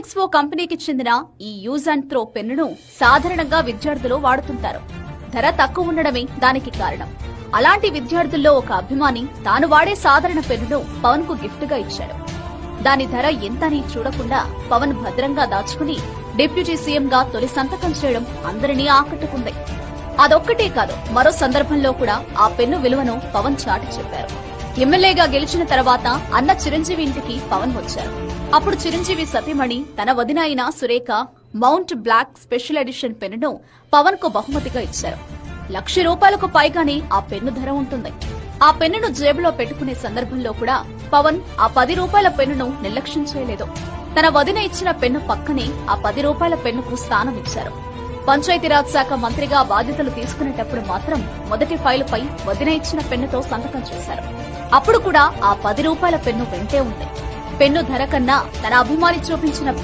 Links ఓ కంపెనీకి చెందిన ఈ యూజ్ అండ్ త్రో పెన్నును సాధారణంగా విద్యార్థులు వాడుతుంటారు. ధర తక్కువ ఉండడమే దానికి కారణం. అలాంటి విద్యార్థుల్లో ఒక అభిమాని తాను వాడే సాధారణ పెన్నును పవన్ కు గిఫ్ట్ గా ఇచ్చాడు. దాని ధర ఎంతని చూడకుండా పవన్ భద్రంగా దాచుకుని డిప్యూటీ సీఎం గా తొలి సంతకం చేయడం అందరినీ ఆకట్టుకుంది. అదొక్కటే కాదు, మరో సందర్భంలో కూడా ఆ పెన్ను విలువను పవన్ చాటి చెప్పారు. ఎమ్మెల్యేగా గెలిచిన తర్వాత అన్న చిరంజీవి ఇంటికి పవన్ వచ్చారు. అప్పుడు చిరంజీవి సతీమణి తన వదిన అయిన Surekha Mont Blanc special edition పెన్నును పవన్ కు బహుమతిగా ఇచ్చారు. ₹1,00,000 పైగానే ఆ పెన్ను ధర ఉంటుంది. ఆ పెన్నును జేబులో పెట్టుకునే సందర్భంలో కూడా పవన్ ఆ ₹10 పెన్నును నిర్లక్ష్యం చేయలేదు. తన వదిన ఇచ్చిన పెన్ను పక్కనే ఆ ₹10 పెన్నుకు స్థానం ఇచ్చారు. పంచాయతీరాజ్ శాఖ మంత్రిగా బాధ్యతలు తీసుకునేటప్పుడు మాత్రం మొదటి ఫైలుపై వదిన ఇచ్చిన పెన్నుతో సంతకం చేశారు. అప్పుడు కూడా ఆ ₹10 పెన్ను వెంటే ఉంది. పెన్ను ధర కన్నా తన అభిమాని చూపించిన